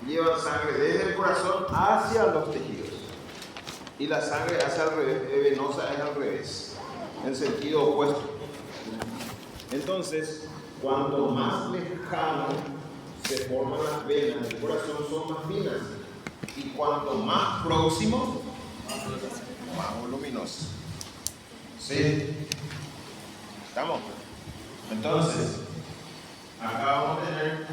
llevan sangre desde el corazón hacia los tejidos. Y la sangre hacia el revés, venosa es al revés, en sentido opuesto. Entonces, cuanto más lejano se forman las venas del corazón, son más finas. Y cuanto más próximo, más voluminosas. ¿Sí? ¿Estamos? Entonces, acá vamos a tener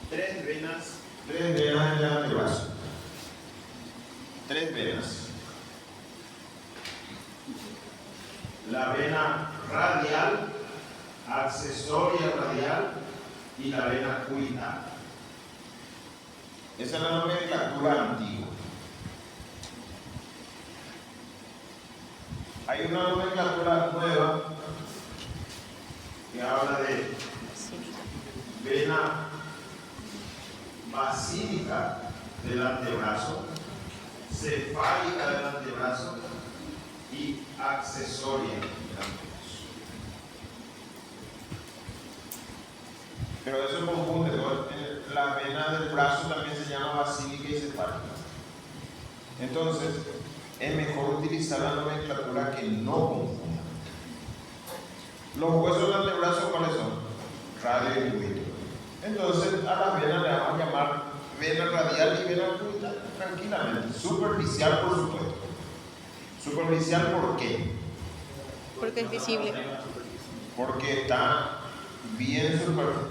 tres venas en el antebrazo. Tres venas. La vena radial, accesoria radial y la vena cubital. Esa es la nomenclatura antigua. Hay una nomenclatura nueva que habla de vena basílica del antebrazo, cefálica del antebrazo y accesoria del antebrazo. Pero eso confunde, ¿no? La vena del brazo también se llama basílica y cefálica. Entonces, es mejor utilizar la nomenclatura que no confunda. Los huesos del antebrazo, ¿cuáles son? Radio y cubital. Entonces, a las venas le vamos a llamar vena radial y vena cubital tranquilamente. Superficial, por supuesto. Superficial, ¿por qué? Porque es visible. Porque está bien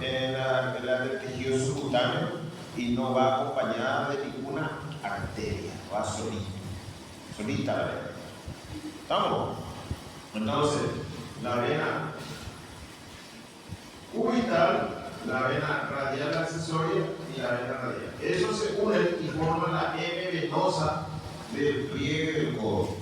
en el tejido subcutáneo y no va acompañada de ninguna arteria, va solita la vena. ¿Estamos? Entonces, la vena cubital, la vena radial accesoria y la vena radial. Eso se unen y forman la M venosa del pliegue del codo.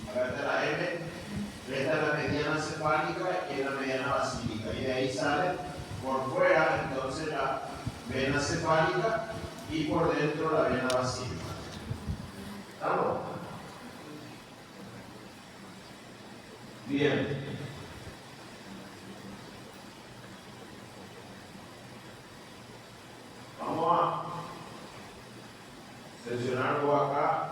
Acá está la M, esta es la mediana cefálica y es la mediana basílica. Y de ahí sale por fuera entonces la vena cefálica y por dentro la vena basílica. ¿Estamos? Bien. Vamos a seleccionarlo acá.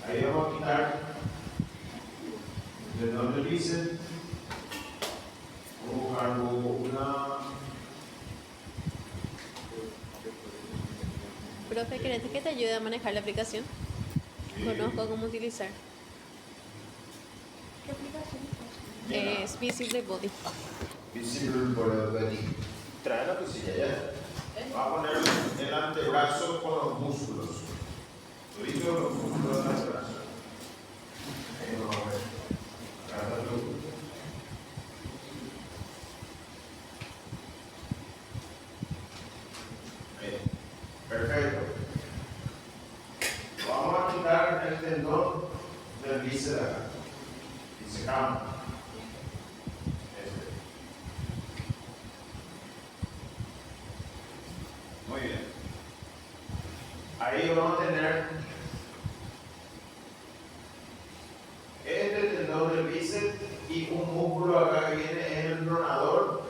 Ahí vamos a quitar el tendón del bíceps. Vamos a buscar una. Profe, ¿querés que te ayude a manejar la aplicación? Sí. Conozco cómo utilizar. ¿Qué aplicación? Es Visible Body. Visible Body. Trae la cosilla ya. Va a poner el antebrazo con los músculos. Todito los músculos del antebrazo. Ahí vamos a ver. Acá está tú. Ahí. Perfecto. Vamos a quitar el tendón del bíceps de acá. Y secamos. Muy bien. Ahí vamos a tener este tendón del bíceps y un músculo acá que viene es el pronador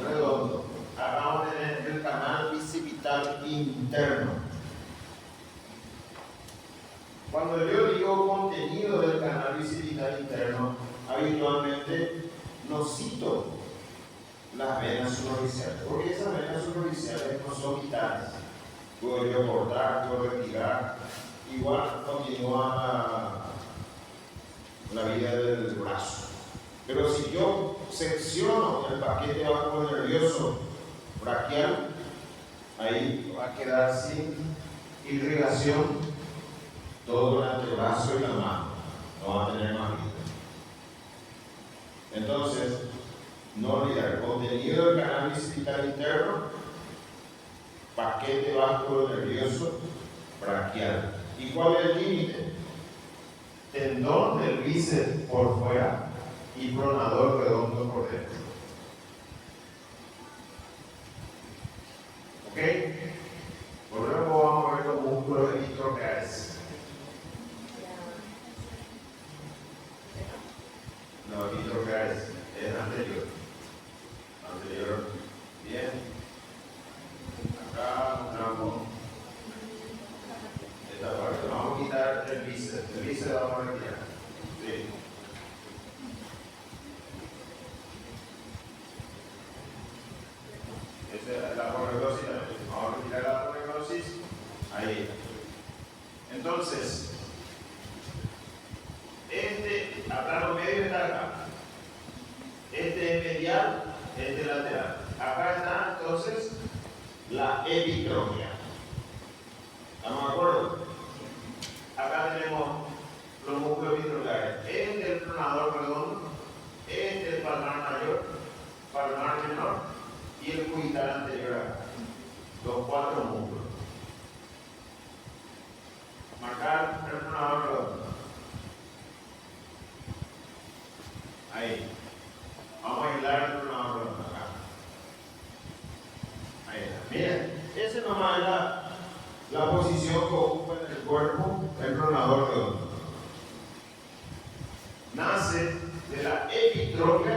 redondo. Acá vamos a tener el canal bicipital interno. Cuando yo digo contenido del canal bicipital interno, habitualmente no cito las venas superficiales, porque esas venas superficiales no son vitales. Puedo yo cortar, puedo retirar, igual continúa la vida del brazo. Pero si yo secciono el paquete bajo nervioso braquial, ahí va a quedar sin irrigación todo el antebrazo y la mano, no va a tener más vida. Entonces, No olvidar, contenido del canal vesical interno, paquete vasculo nervioso braquial. ¿Y cuál es el límite? Tendón del bíceps por fuera y pronador redondo por dentro. ¿Ok? Por luego vamos a ver los músculos isquiotibiales. No, isquiotibiales es anterior. Anterior. Bien. Acá mostramos esta parte. Vamos a quitar el bíceps. El bíceps vamos a retirar. Sí. Esa es la aponeurosis también. Vamos a retirar la aponeurosis. Ahí. Entonces, a plano medio está acá. Este es medial, este lateral. Acá está entonces la epitropia. ¿Estamos de acuerdo? Acá tenemos los músculos epitrophiales. Este es el pronador redondo, este es el palmar mayor, palmar menor y el cubital anterior acá. Los 4 músculos. Marcar el pronador redondo. Ahí. Vamos a aislar el pronador redondo acá. Ahí está. Miren, esa nomás es la posición que ocupa en el cuerpo el pronador redondo. Nace de la epitropia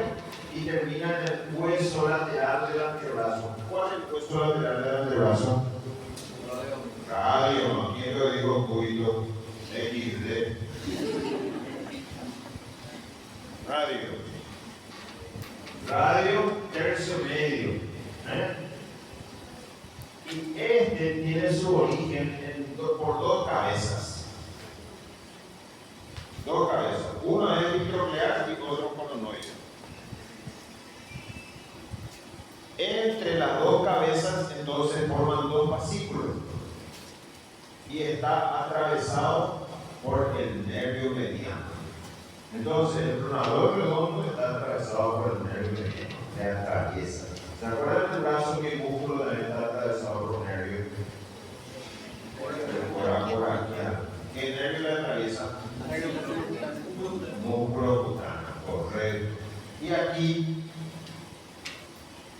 y termina en el hueso lateral del antebrazo. ¿Cuál es el hueso lateral del antebrazo? Radio, aquí lo digo cubito XD. Radio tercio medio. Y este tiene su origen por 2 cabezas. 2 cabezas. Uno es epitrophial y otro coronoide. Entre las 2 cabezas entonces forman 2 fascículos. Y está atravesado por el nervio mediano. Entonces el pronador redondo está atravesado por el nervio mediano, le atraviesa. ¿Se acuerdan del brazo que el músculo también está atravesado por un nervio? Por aquí. ¿Qué nervio le atraviesa? Músculo cutáneo, correcto. Y aquí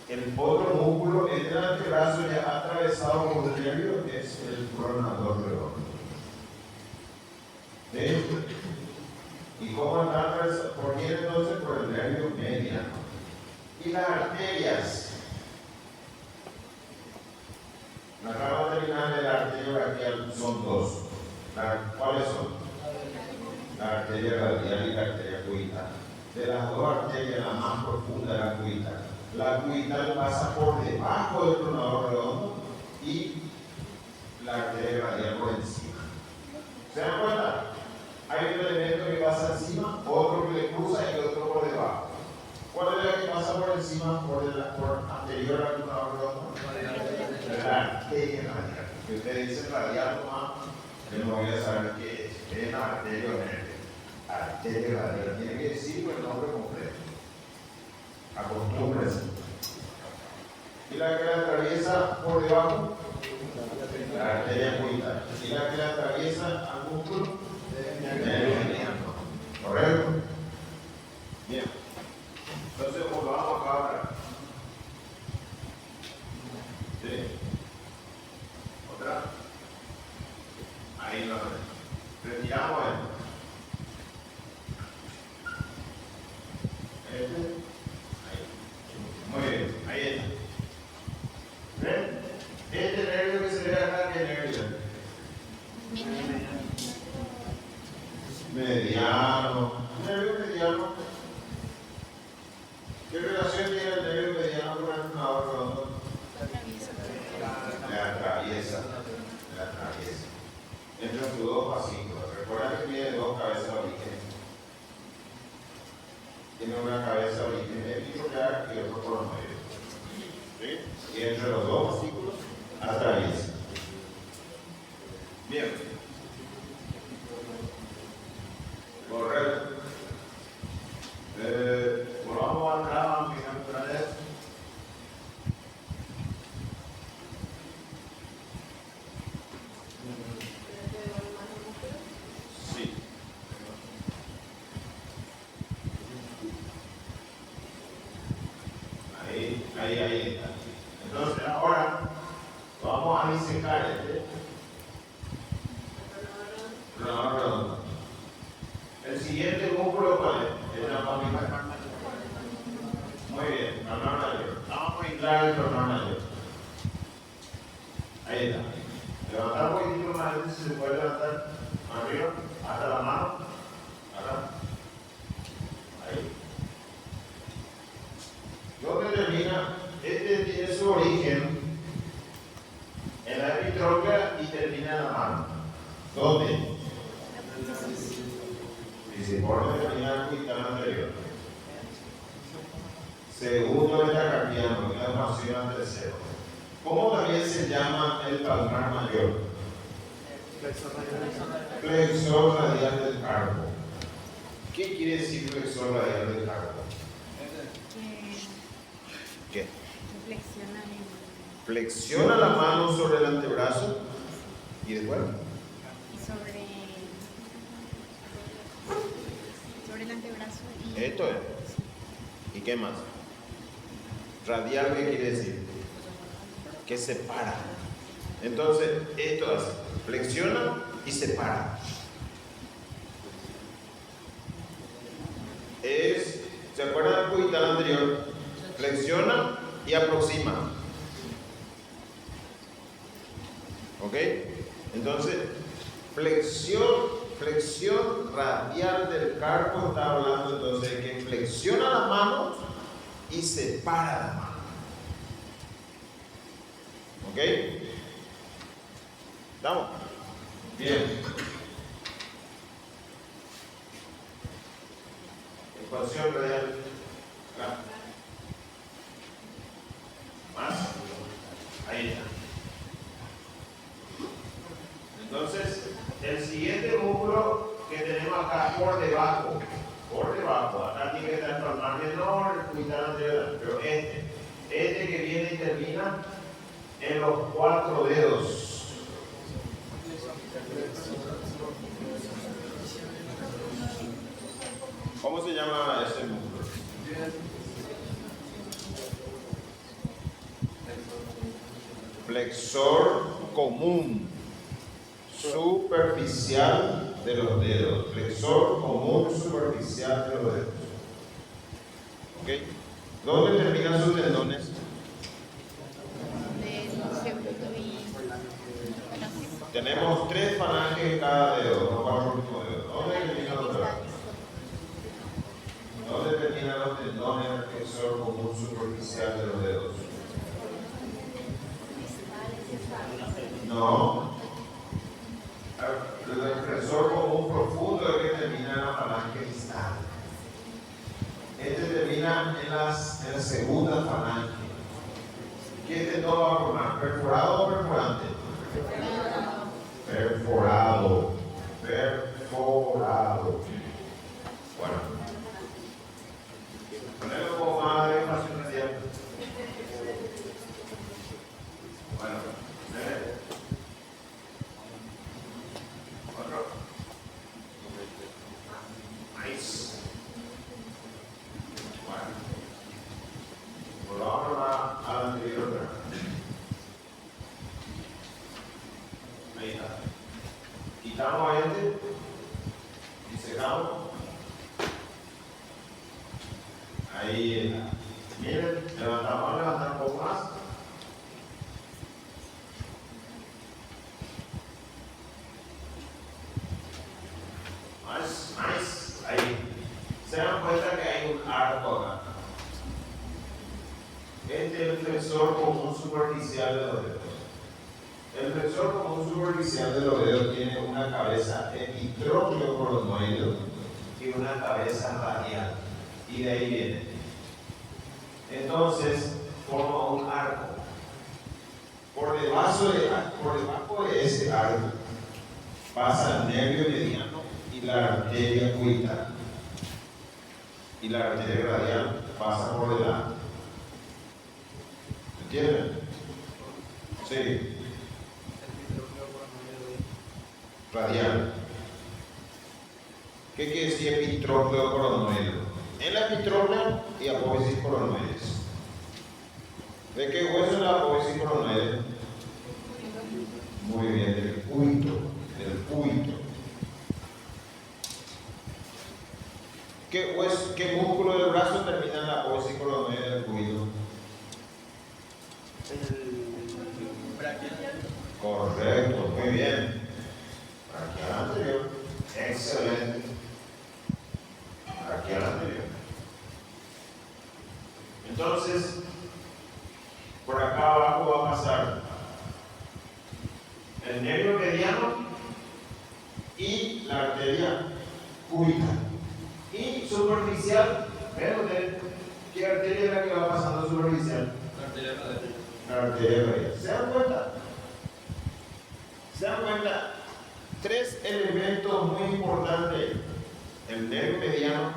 el otro músculo entre el antebrazo ya atravesado por el nervio es el pronador redondo. ¿Sí? ¿Y cómo está atravesado? ¿Por qué entonces? Por el nervio mediano. Y las arterias. La rama terminal de la arteria braquial son 2. ¿Cuáles son? La arteria radial y la arteria cubital. De las 2 arterias, la más profunda es la cubital. La cubital pasa por debajo del pronador redondo y la arteria radial por encima. ¿Se dan cuenta? Hay un elemento que pasa encima, otro que le cruza y otro por debajo. ¿Cuál es la que pasa por encima, por anterior al pronador redondo? La arteria radial. Que ustedes dicen radial nomás, yo no voy a saber qué es. Es la arteria o nervio. Arteria radial. Tiene que decir el nombre completo. Acostúmbrense. ¿Y la que la atraviesa por debajo? La arteria cubital. ¿Y la que la atraviesa al músculo? Nervio mediano. ¿Correcto? Bien. Entonces volvamos acá atrás. ¿Sí? ¿Otra? Ahí lo retiramos esto. Muy bien, ahí está. ¿Ven? Este nervio que se ve acá, ¿qué nervio? Mediano. Nervio mediano. ¿Qué relación tiene el nervio mediano con el pronador redondo? Le atraviesa. Entre sus 2 fascículos. Recuerda que tiene 2 cabezas de origen. Tiene una cabeza de origen epitrophial y otro coronoide. ¿Sí? Y entre los 2 fascículos atraviesa. Bien. Correcto. Volvamos atrás, Ahí está. Entonces ahora vamos a disecar este. Redondo. El siguiente músculo, ¿cuál es? Es la mamífera. Muy bien, palmar mayor. Vamos a inflar el palmar mayor. Ahí está. Levantar un poquitito más, si se puede levantar arriba, hasta la mano. Acá. Ahí. ¿Dónde termina? Este tiene su origen en la epitroclea y termina en la mano. ¿Dónde? Y si por determinar el cuitán anterior. Segundo metacarpiano, que es la formación al tercero. ¿Cómo también se llama el palmar mayor? Flexor radial del carpo. ¿Qué quiere decir flexor radial del carpo? ¿Qué? Flexiona la mano sobre el antebrazo y después. Sobre el antebrazo. Esto es. ¿Y qué más? Radial, ¿qué quiere decir? Que separa. Entonces, esto hace. Flexiona y separa. ¿Se acuerdan del cuitán anterior? Flexiona y aproxima. ¿Ok? Entonces, flexión radial del carpo está hablando entonces de que flexiona la mano y separa la mano. ¿Ok? ¿Estamos? Bien. Expansión radial. Acá. Más. Ahí está. Entonces, el siguiente músculo que tenemos acá por debajo, acá tiene que estar el palmar menor, el cuitán anterior, pero este que viene y termina en los 4 dedos. ¿Cómo se llama ese músculo? Flexor común superficial de los dedos. Flexor común superficial de los dedos. ¿Ok? ¿Dónde terminan sus tendones? Tenemos 3 falanges en cada dedo, no 4 últimos dedos. ¿Dónde terminan los dedos? ¿Dónde terminan los tendones del flexor común superficial de los dedos? No. El flexor común profundo es el que termina en la falange distal. Este termina en la segunda falange. ¿Qué tendón va a formar? ¿Perforado o perforante? Perforado. Bueno. Ponemos un poco más de espacio radial. Bueno. Otro. Nice. Bueno. Volvamos a la anterior. Ahí está. Quitamos este y secamos. Ahí está. Miren, levantar un poco más. Nice. Ahí. Se dan cuenta que hay un arco acá. Este es el flexor común superficial de los dedos. El flexor común superficial de los dedos tiene una cabeza epitrócleo-coronoideo y una cabeza radial. Y de ahí viene. Entonces, forma un arco. Por debajo de ese arco pasa el nervio mediano y la arteria cuita. Y la arteria radial pasa por delante. ¿Entienden? Sí. Radial. ¿Qué quiere decir epitrócleo coronoideo? En la epitróclea y apófisis coronoides. ¿De qué hueso es la apófisis coronoide? Muy bien, del cuito, del cuito. ¿Qué músculo del brazo termina en la apófisis coronoide del cuito? El braquial. Correcto, muy bien. Braquial anterior. Excelente. Braquial anterior. Entonces, por acá abajo va a pasar el nervio mediano y la arteria cúbita. Y superficial, ¿ven ustedes qué arteria es la que va pasando superficial? La arteria radial. La arteria radial. ¿Se dan cuenta? ¿Se dan cuenta? Tres elementos muy importantes: el nervio mediano,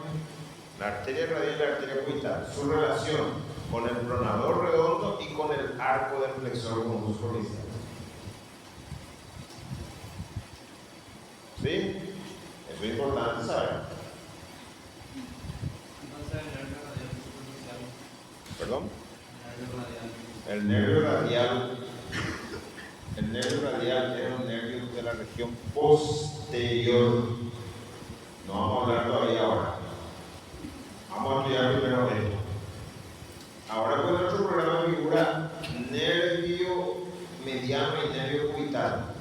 la arteria radial y la arteria cúbita, su relación con el pronador redondo y con el arco del flexor como músculo isquial. ¿Sí? Eso es importante saber. Entonces el nervio radial superficial. ¿Perdón? El nervio radial. El nervio radial es un nervio de la región posterior. No vamos a hablar todavía ahora. Vamos a estudiar primero esto. Ahora con nuestro programa figura nervio mediano y nervio cubital,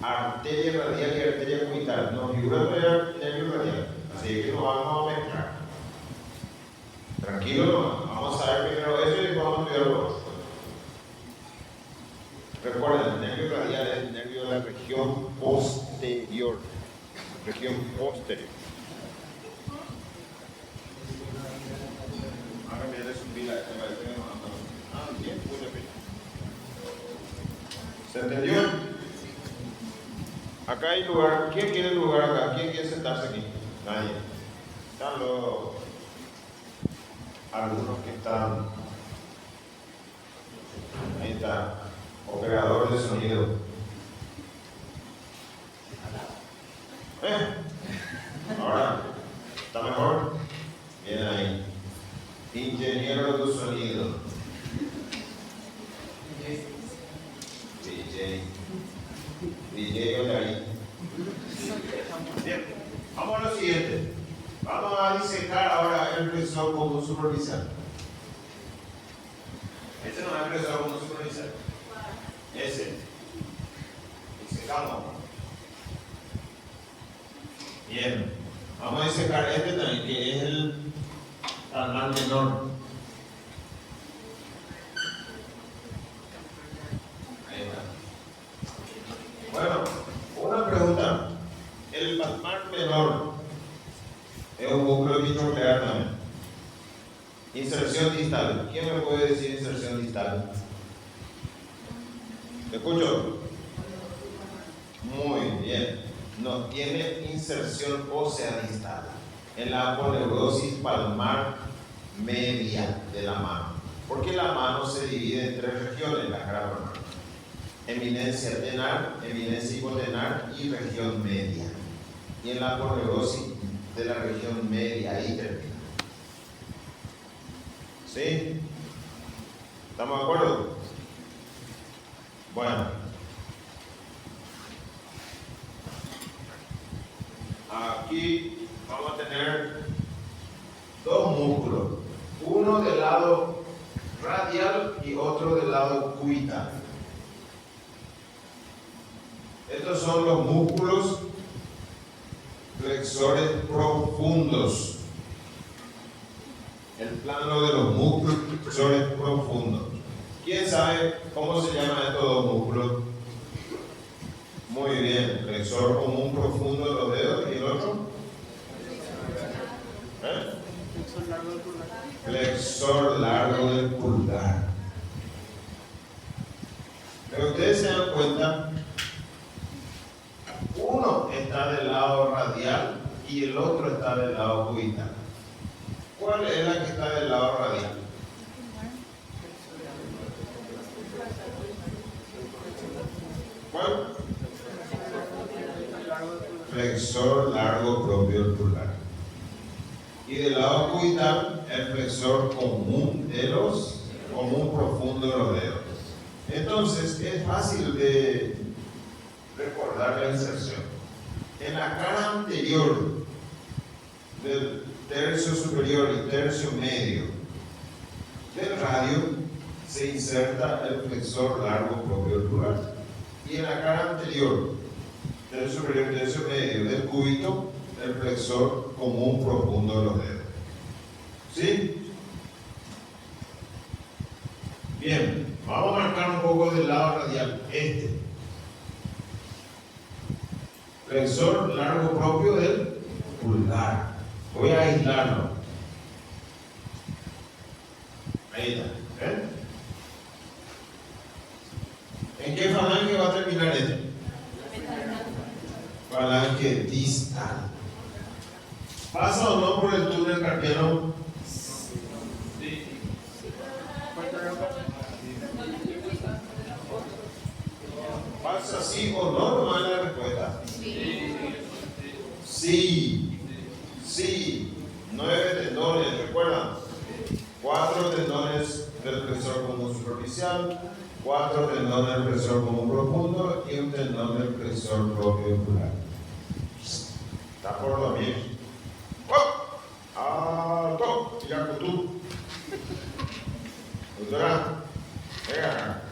arteria radial y arteria cubital. Nos figura todavía nervio radial, así que nos vamos a mezclar. Tranquilo nomás, vamos a ver primero eso y después vamos a estudiar lo otro. Recuerden, el nervio radial es el nervio de la región posterior. Región posterior. Ahora me le subí la bien, muy bien. ¿Se entendió? Acá hay lugar. ¿Quién quiere lugar acá? ¿Quién quiere sentarse aquí? Nadie. Están los algunos que están. Ahí está. Operador de sonido. Ahora, ¿está mejor? Bien ahí. Ingeniero de sonido. DJ ahí. Bien, vamos a lo siguiente. Vamos a disecar ahora el flexor común superficial. Este no es el flexor común superficial. Ese. Disecamos. Bien. Vamos a disecar este también, que es el palmar menor. Ahí está. Bueno, una pregunta. El palmar menor es un músculo binuclear también. Inserción distal. ¿Quién me puede decir inserción distal? ¿Me escucho? Muy bien. No tiene inserción ósea distal en la aponeurosis palmar media de la mano. Porque la mano se divide en tres regiones, la cara palmar: eminencia tenar, eminencia hipotenar y región media. Y en la aponeurosis de la región media, ahí termina. ¿Sí? ¿Estamos de acuerdo? Bueno. Aquí vamos a tener dos músculos, uno del lado radial y otro del lado cubital. Estos son los músculos flexores profundos. El plano de los músculos flexores profundos. ¿Quién sabe cómo se llaman estos dos músculos? Muy bien, flexor común profundo de los dedos y el otro. Flexor largo del pulgar. Pero ustedes se dan cuenta, uno está del lado radial y el otro está del lado cubital. ¿Cuál es la que está del lado radial? ¿Cuál? Flexor largo propio del pulgar. Y del lado cubital, el flexor común de los común profundo de los dedos. Entonces es fácil de recordar la inserción. En la cara anterior del tercio superior y tercio medio del radio se inserta el flexor largo propio del pulgar. Y en la cara anterior del superior y tercio medio del cúbito, el flexor común profundo de los dedos. ¿Sí? Bien, vamos a marcar un poco del lado radial, este. Flexor largo propio del pulgar. Voy a aislarlo. Ahí está. ¿Eh? ¿En qué falange va a terminar este? Falange distal. ¿Pasa o no por el túnel carpiano? Sí. ¿Pasa sí o no? No es la respuesta. Sí. Sí. 9 tendones, ¿recuerdan? 4 tendones del flexor común superficial, 4 tendones del flexor común profundo y un tendón del flexor propio pulgar. Está por dormir. ¡Alto! Tira tú. Doctora, venga.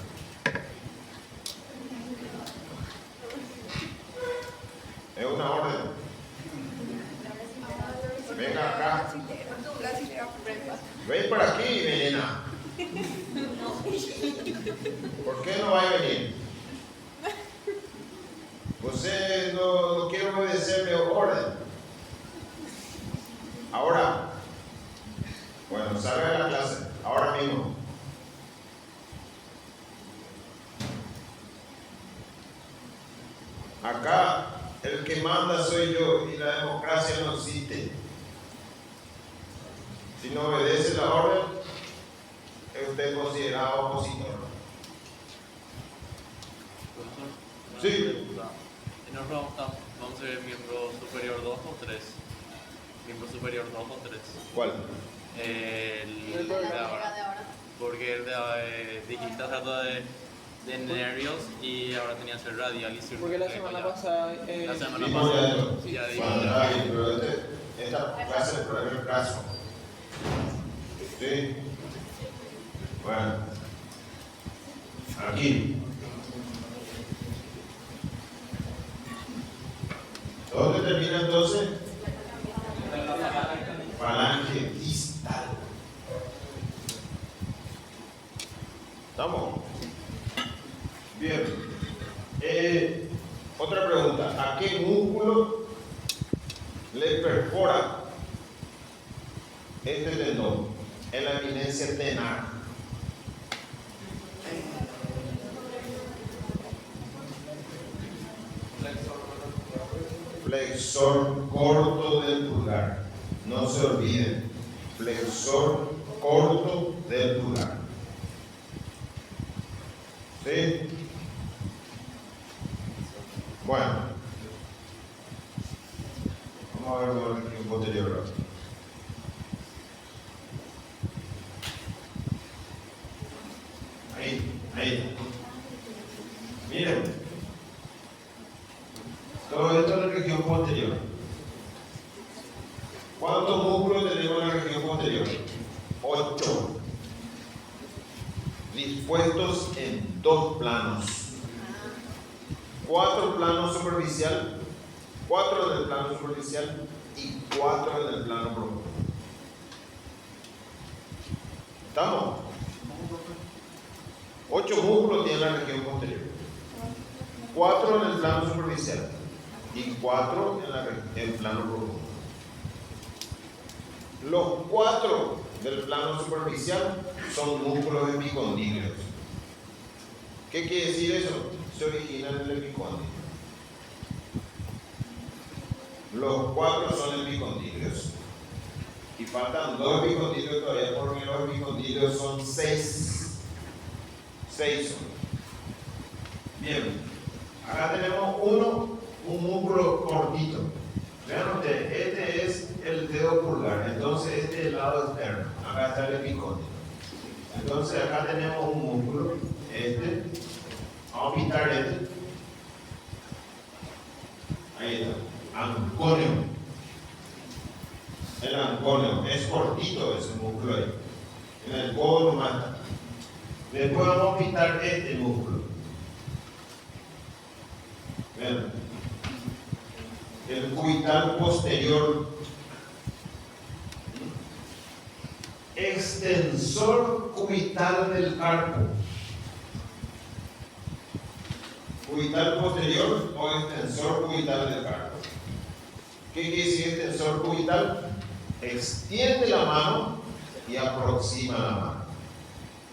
Es una orden. Venga acá. Ven para aquí, venena. ¿Por qué no va a venir? Usted no quiere obedecerme orden. Ahora. Bueno, salga de la clase. Ahora mismo. Acá el que manda soy yo y la democracia no existe. Si no obedece la orden, es usted considerado opositor. Sí. Y nos vamos a ver miembro superior 2 o 3. Miembro superior 2 o 3. ¿Cuál? El de ahora. Porque el de dijiste trata de nervios y ahora tenía que ser radial y circular. Porque la semana pasada. La semana Vimos pasada esto. ya dije. Bueno, está bien, pero esta clase es por el caso. Sí. Bueno. Aquí. ¿Dónde termina entonces? Falange distal. ¿Estamos? Bien. Otra pregunta. ¿A qué músculo le perfora este tendón? En la eminencia tenar. Flexor corto del pulgar. No se olviden. Flexor corto del pulgar. ¿Sí? Bueno. Vamos a ver con el tiempo posterior. Ahí. Miren. Todo esto en la región posterior. ¿Cuántos músculos tenemos en la región posterior? 8. Dispuestos en 2 planos. 4 planos superficial, 4 en el plano superficial y 4 en el plano profundo. ¿Estamos? 8 músculos tiene la región posterior. 4 en el plano superficial y 4 en el plano profundo. Los 4 del plano superficial son músculos epicondíleos. ¿Qué quiere decir eso? Se origina en el epicóndilo. Los 4 son epicondíleos. Y faltan 2 epicondíleos todavía porque los epicondíleos son 6. 6 son. Bien. Acá tenemos un músculo cortito. Vean ustedes, este es el dedo pulgar, entonces este es el lado externo. Acá está el epicóndilo. Entonces acá tenemos un músculo, este, vamos a pintar este, ahí está, anconio, el anconio, es cortito ese músculo ahí, en el codo nomás está. Después vamos a pintar este músculo, vean, el cubital posterior, extensor cubital del carpo. Cubital posterior o extensor cubital del carpo. ¿Qué quiere decir extensor cubital? Extiende la mano y aproxima la mano.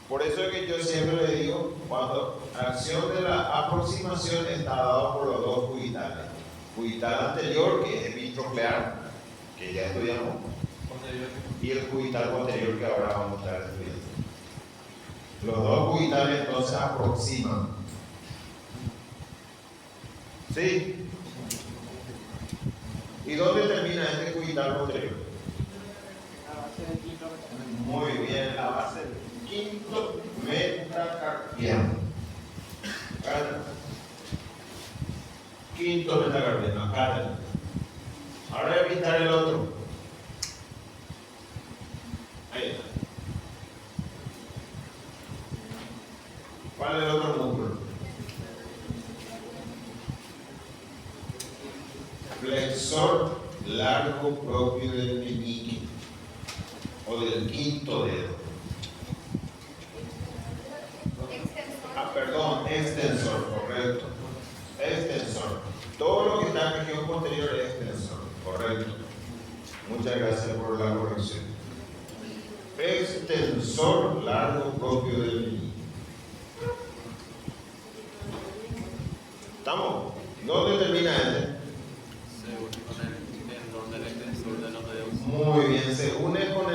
Por eso es que yo siempre le digo, cuando la acción de la aproximación está dada por los dos cubitales. Cubital anterior, que es epítroclear, que ya estudiamos, y el cubital posterior, que ahora vamos a estar estudiando. Los dos cubitales entonces aproximan. ¿Sí? ¿Y dónde termina este cubital posterior? Muy bien, la base del quinto metacarpiano. Quinto metacarpiano, acá. Ahora voy a pintar el otro. Ahí está. ¿Cuál es el otro músculo? Flexor largo propio del meñique o del quinto dedo. Perdón, extensor, correcto. Extensor. Todo lo que está en la región posterior es extensor, correcto. Muchas gracias por la corrección. Extensor largo propio del meñique. ¿Estamos? ¿Dónde termina este? Muy bien, se une con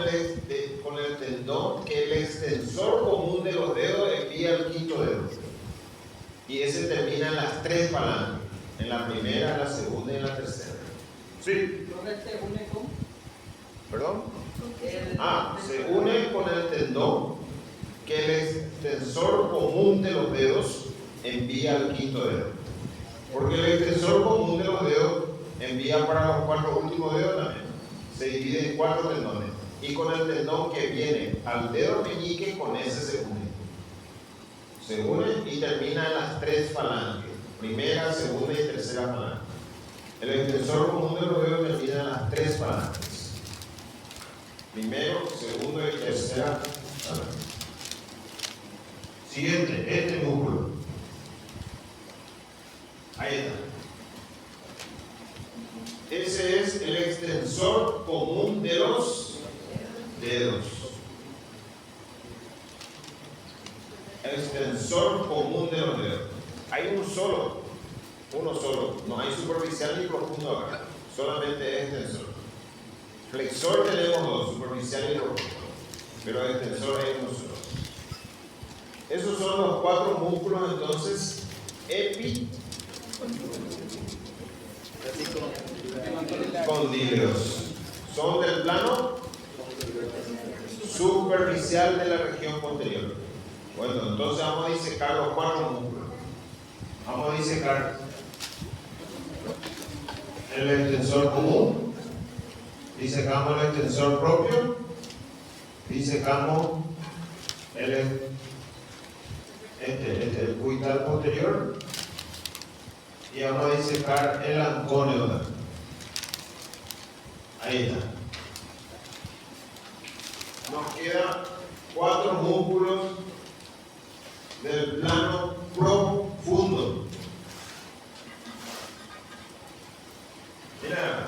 el tendón que el extensor común de los dedos envía al quinto dedo. Y ese termina en las tres falanges, en la primera, en la segunda y en la tercera. ¿Sí? ¿Perdón? Se une con el tendón que el extensor común de los dedos envía al quinto dedo. Porque el extensor común de los dedos envía para los cuatro últimos dedos también. Se divide en cuatro tendones. Y con el tendón que viene al dedo meñique, con ese se une. Se une y termina en las tres falanges. Primera, segunda y tercera falange. El extensor común de los dedos termina en las tres falanges. Primero, segundo y tercera falange. Siguiente, este músculo. Ahí está. Ese es el extensor común de los dedos. Extensor común de los dedos. Hay uno solo. No hay superficial ni profundo acá. Solamente extensor. Flexor tenemos dos, superficial y profundo. Pero extensor hay uno solo. Esos son los cuatro músculos entonces epicondíleos. Son del plano superficial de la región posterior. Bueno, entonces vamos a disecar los cuatro músculos. Vamos a disecar el extensor común, disecamos el extensor propio, disecamos el cubital posterior y vamos a disecar el anconio. Ahí está. Nos quedan cuatro músculos del plano profundo. Mira,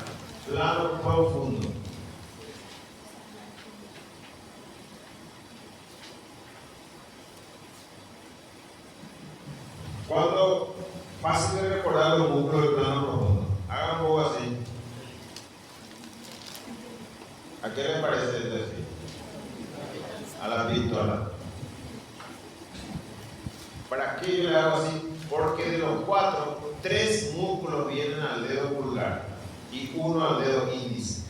plano profundo. Cuando fácil de recordar los músculos del plano profundo, hagan un poco así. ¿A qué les parece esto así? A la pistola. ¿Para qué yo le hago así? Porque de los cuatro, tres músculos vienen al dedo pulgar y uno al dedo índice.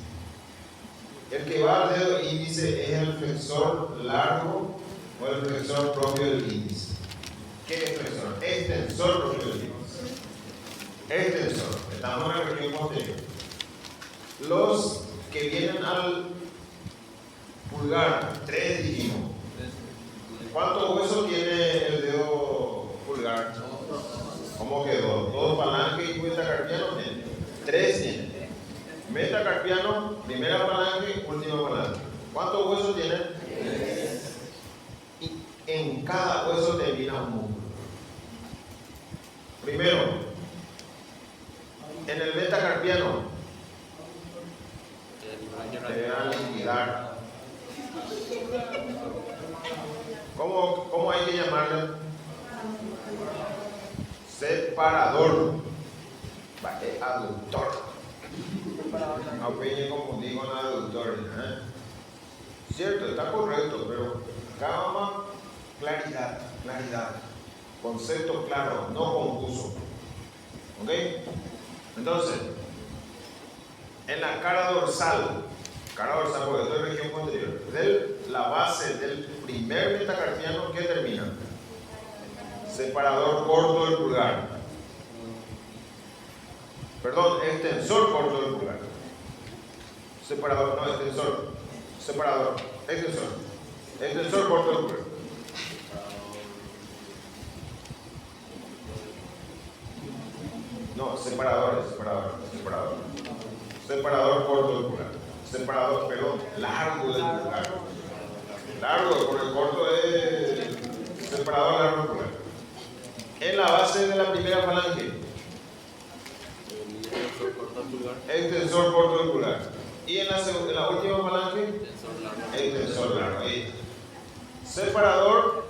El que va al dedo índice es el flexor largo o el flexor propio del índice. ¿Qué es flexor? Extensor propio del índice. Extensor. Estamos en la región posterior. Los que vienen al pulgar, 3 dijimos. ¿Cuántos huesos tiene el dedo pulgar? ¿Cómo quedó? 2 falanges y metacarpiano tiene. 3 tiene. Metacarpiano, primera falange, última falange. ¿Cuántos huesos tiene? 3. Y en cada hueso termina un músculo. Primero, en el metacarpiano, te van a liquidar. ¿Cómo hay que llamarle? Separador. Aductor. No pueden confundir con aductor. Cierto, está correcto, pero cada más claridad. Concepto claro, no confuso. ¿Ok? Entonces, en la cara dorsal, porque esto es región posterior, la base del primer metacarpiano, ¿qué termina? Separador corto del pulgar. Perdón, extensor corto del pulgar. Separador, no, extensor. Separador, extensor. Extensor corto del pulgar. No, separador. Separador corto del pulgar. Separador, perdón, largo del pulgar. Largo, porque el corto es separador largo del pulgar. En la base de la primera falange. Extensor corto del pulgar. Y en la última falange, extensor largo. Ahí está. Separador.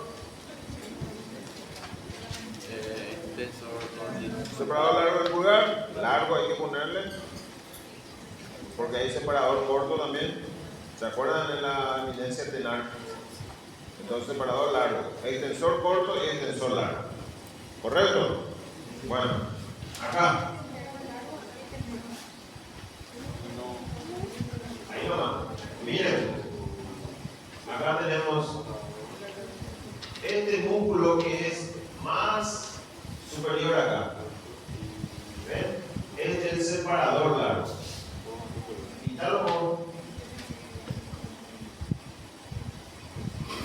Separador largo del pulgar. Largo hay que ponerle. Porque hay separador corto también. ¿Se acuerdan de la eminencia tenar? Entonces separador largo. Extensor corto y extensor largo. ¿Correcto? Bueno, acá. Ahí nomás. Miren. Acá tenemos este músculo que es más superior acá. ¿Ven? Este es el separador largo. Quítalo con.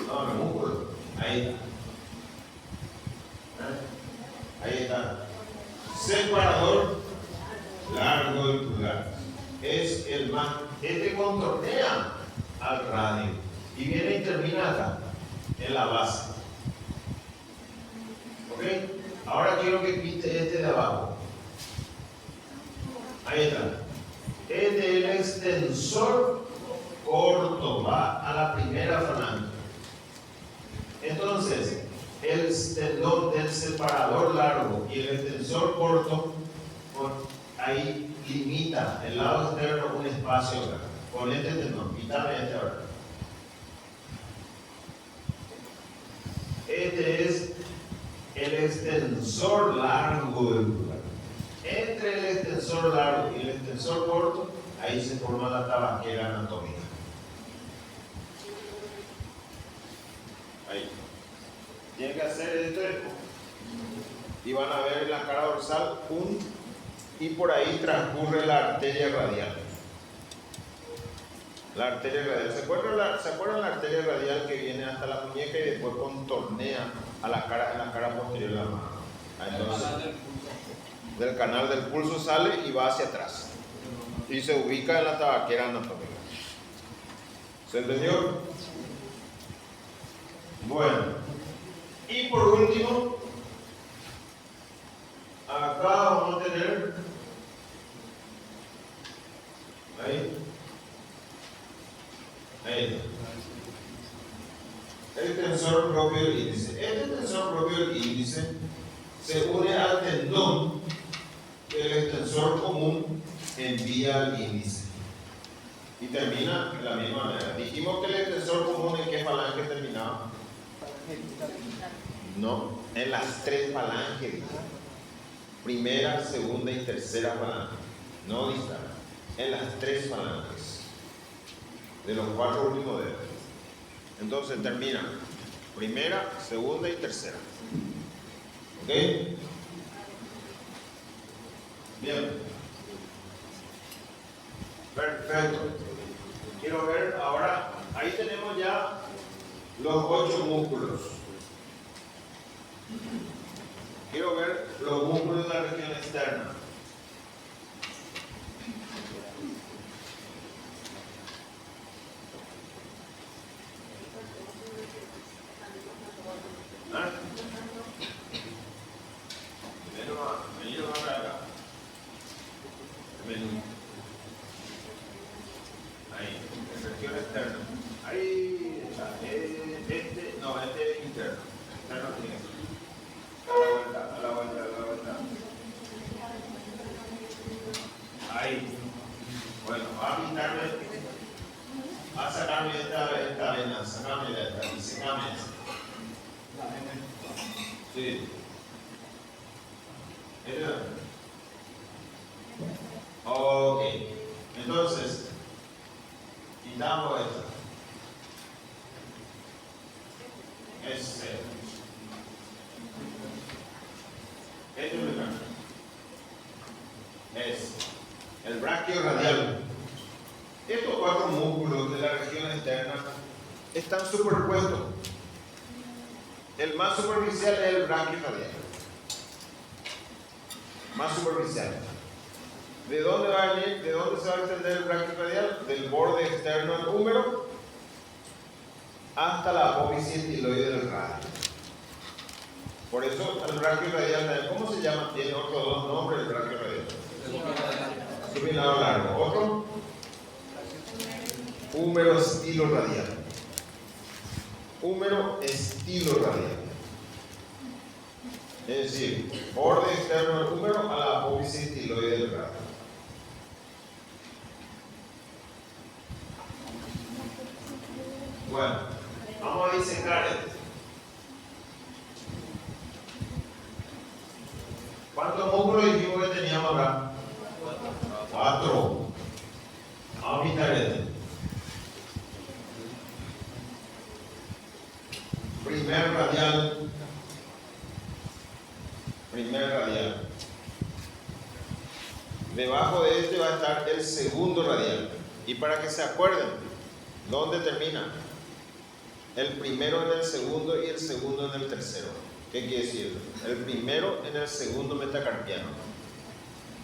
No, el músculo. Ahí está. Ahí está. Separador largo del pulgar. Es el más. Este contornea al radio y viene y termina acá, en la base. ¿Ok? Ahora quiero que quite este de abajo. Ahí está. Este es el extensor corto, va a la primera falange. Entonces, el tendón del separador largo y el extensor corto, ahí limita el lado externo un espacio acá. Con este tendón, quítame este ahora. Este es el extensor largo del pulgar. Entre el extensor largo y el extensor corto, ahí se forma la tabaquera anatómica. Ahí. Tienen que hacer esto y van a ver en la cara dorsal y por ahí transcurre la arteria radial. La arteria radial. ¿Se acuerdan la arteria radial que viene hasta la muñeca y después contornea a la cara, en la cara posterior de la mano? Entonces, del canal del pulso sale y va hacia atrás. Y se ubica en la tabaquera anatómica. ¿Se entendió? Bueno. Y por último, acá vamos a tener ahí el tensor propio del índice. Este tensor propio del índice se une al tendón que el extensor común envía al índice y termina de la misma manera. Dijimos que el extensor común, ¿en qué falange terminaba? No, en las 3 falanges. Primera, segunda y tercera falange. No distal. En las 3 falanges. De los 4 últimos dedos. Entonces termina Primera, segunda y tercera. ¿Ok? Bien. Perfecto. Quiero ver ahora, ahí tenemos ya los 8 músculos. Quiero ver los músculos de la región externa. ¿Ah? Menú acá. Menú. Ahí, en región externa. Ahí está. Este es interno. Externo tiene que ser. A la vuelta. Ahí. Bueno, va a pintarme. Va a sacarme esta vena. Sacarme esta. Y secame esa. Sí. Ok. Entonces, quitamos esta. Este es el braquio radial. Estos 4 músculos de la región externa están superpuestos. El más superficial es el braquio radial. Más superficial. ¿De dónde va a venir? ¿De dónde se va a extender el braquio radial? Del borde externo del húmero hasta la apófisis estiloide del radio. Por eso el braquio radial, ¿cómo se llama? Tiene otros 2 nombres el braquio radial. Supinador largo. Otro. Húmero estilo radial. Húmero estilo radial. Es decir, borde externo del húmero a la apófisis estiloide del radio. Bueno, vamos a disecar este. ¿Cuántos músculos dijimos que teníamos acá? 4. Vamos a pintar este. Primer radial. Debajo de este va a estar el segundo radial. Y para que se acuerden, ¿dónde termina? El primero en el segundo y el segundo en el tercero. ¿Qué quiere decir? El primero en el segundo metacarpiano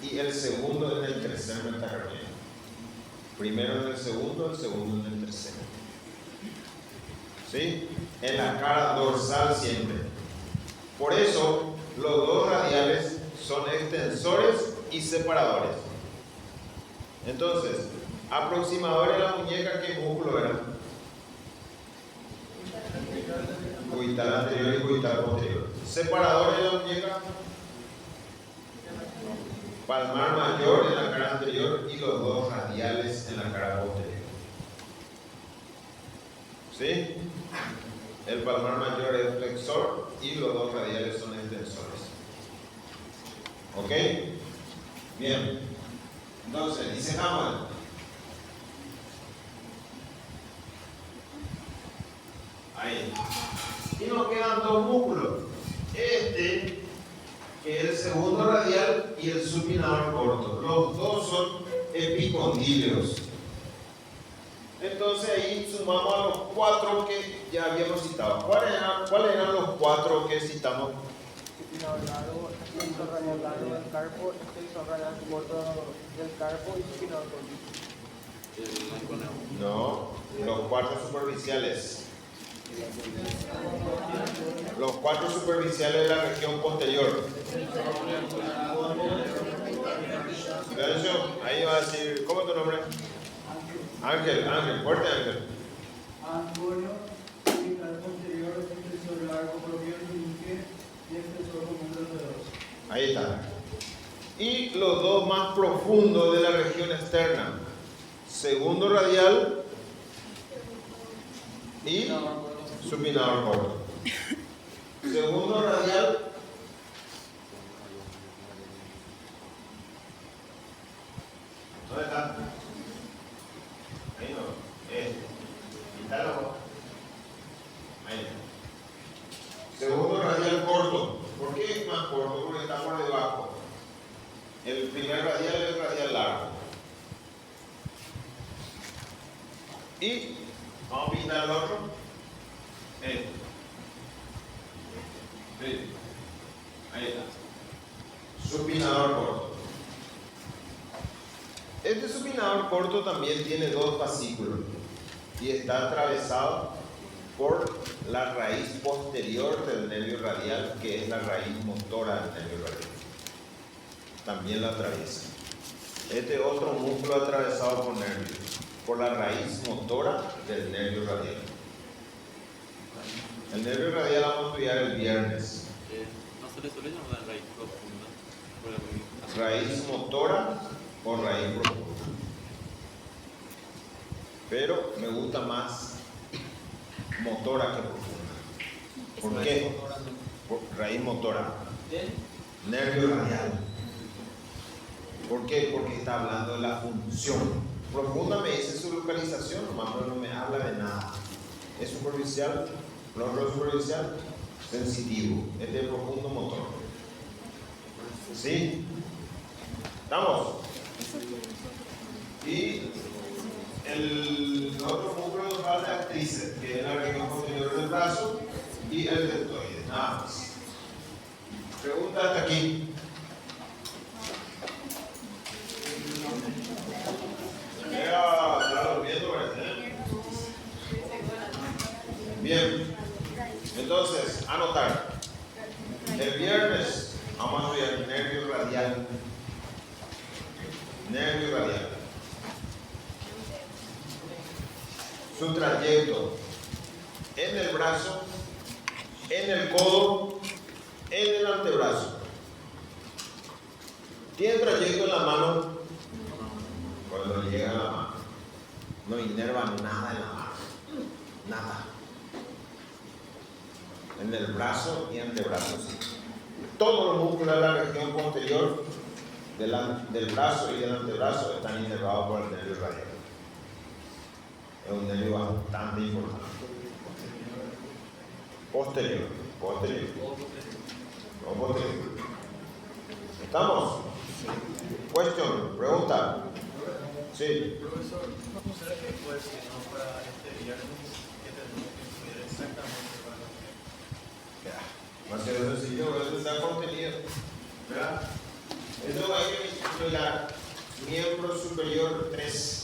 y el segundo en el tercer metacarpiano. Primero en el segundo en el tercero. ¿Sí? En la cara dorsal siempre. Por eso, los 2 radiales son extensores y separadores. Entonces, aproximadores de la muñeca, ¿qué músculo era? Cubital anterior y cubital posterior. Separadores de la muñeca, palmar mayor en la cara anterior y los 2 radiales en la cara posterior. ¿Sí? El palmar mayor es flexor y los 2 radiales son extensores. ¿Ok? Bien. Entonces, dice Hammond. Ahí. Y nos quedan 2 músculos. Este, que es el segundo radial, y el supinador corto. Los 2 son epicondíleos. Entonces ahí sumamos a los 4 que ya habíamos citado. ¿Cuáles eran los 4 que citamos? Supinador largo, extensor radial largo del carpo, extensor radial corto del carpo y supinador corto. No, los 4 superficiales. Los 4 superficiales de la región posterior. Silencio, ahí va a decir, ¿cómo es tu nombre? Ángel, fuerte Ángel. Antonio, supinador posterior, extensor largo propio y extensor común de los dedos. Ahí está. Y los 2 más profundos de la región externa. Segundo radial y supinador corto. Segundo radial. ¿Dónde está? Ahí no. Quítalo. Ahí. corto porque está por debajo. El primer radial es el radial largo. Y vamos a pintar el otro. Sí. Ahí está. Supinador corto. Este supinador corto también tiene dos fascículos y está atravesado por la raíz posterior del nervio radial, que es la raíz motora del nervio radial. También la atraviesa. Este otro músculo atravesado por nervios, por la raíz motora del nervio radial. El nervio radial vamos a estudiar el viernes. No se le suele llamar raíz profunda. Raíz motora o raíz profunda. Pero me gusta más motora que profunda. ¿Por qué? Por raíz motora. Nervio radial. ¿Por qué? Porque está hablando de la función. Profunda me dice su localización, nomás no me habla de nada. Es superficial, no es superficial, sensitivo. Este es profundo motor. ¿Sí? ¿Estamos? Y el otro músculo nos falta el tríceps, que es la región posterior del brazo, y el deltoide, nada más. Pregunta hasta aquí. Está durmiendo, ¿verdad? Bien. Entonces, anotar. El viernes vamos a estudiar nervio radial. Nervio radial. Su trayecto en el brazo, en el codo, en el antebrazo. Tiene trayecto en la mano cuando llega a la mano. No inerva nada en la mano. Nada. En el brazo y antebrazo, sí. Todos los músculos de la región posterior del brazo y del antebrazo están inervados por el nervio radial. Es un nervio bastante importante. Posterior. ¿Estamos? Cuestión, pregunta. Sí. Profesor, ¿será que puede ser para este viernes que tenemos que estudiar exactamente para Va a ser sencillo, eso está contenido. ¿Verdad? Eso hay que estudiar miembro superior 3.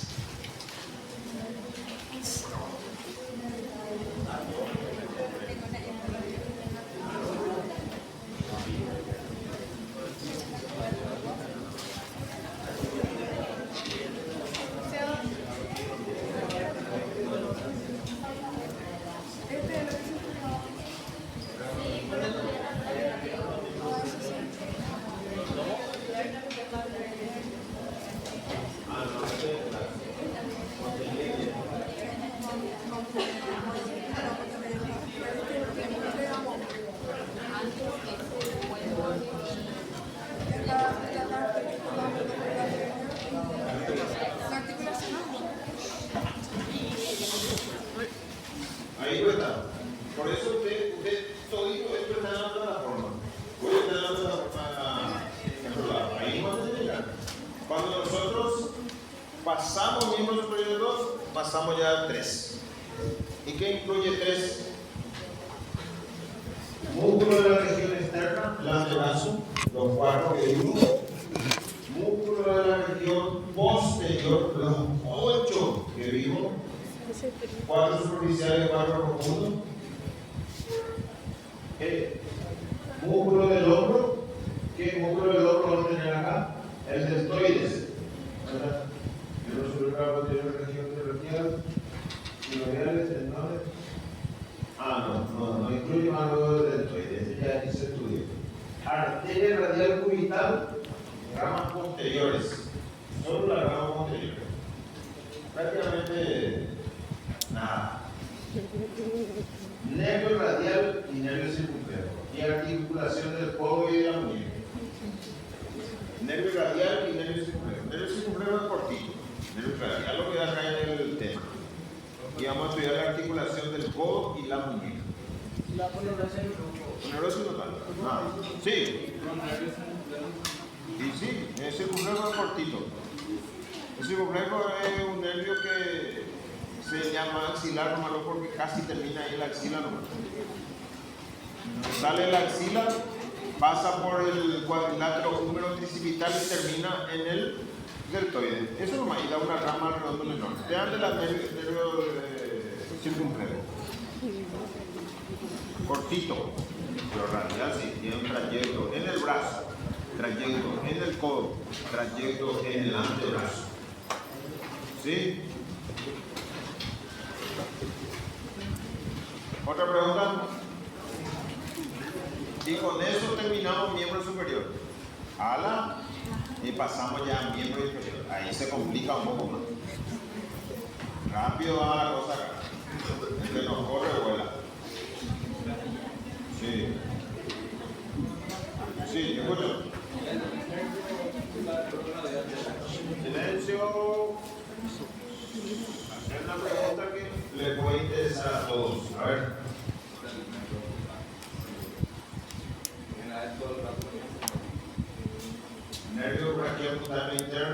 Ahí no está. Por eso usted todito esto está en la plataforma. Puede estar en la plataforma. Ahí no va a llegar. Cuando nosotros pasamos miembro superior 2, pasamos ya al 3. ¿Y qué incluye 3? Músculo de la región externa, el antebrazo, los 4 que vimos. Músculo de la región posterior, los 8 que vimos. 4 superficiales, 4 profundos. Músculo del hombro. ¿Qué músculo del hombro vamos a tener acá? El deltoides. El superior posterior, región cervical, sinoviales, tendones. No incluye más luego del deltoides. Ya se estudió. Arteria radial cubital, ramas posteriores. Solo las ramas posteriores. Prácticamente nada. Nervio radial y nervio circunflejo. Y articulación del codo y de la muñeca. Nervio radial y nervio circunflejo. Nervio circunflejo es cortito. Nervio radial lo que da acá en el tema. Y vamos a estudiar la articulación del codo y la muñeca. La ponderación. Ponerosis total. Ah, sí. Y sí, el circunflejo es cortito. El circunflejo es un nervio que se llama axilar, nomás porque casi termina ahí la axila nomás. Sale la axila, pasa por el cuadrilátero húmero tricipital y termina en el deltoide. Eso nomás, y da una rama redonda menor. Vean de la nervio circunflejo. Cortito, pero en realidad sí, tiene un trayecto en el brazo, trayecto en el codo, trayecto en el antebrazo. ¿Sí? ¿Otra pregunta? Y con eso terminamos miembro superior. Ala, y pasamos ya a miembro inferior. Ahí se complica un poco más. Rápido va la cosa acá. El que nos corre vuela. Sí. Sí, te escucho. Silencio. Es una pregunta que le puede interesar a todos. A ver. Nervio braquial cutáneo interno.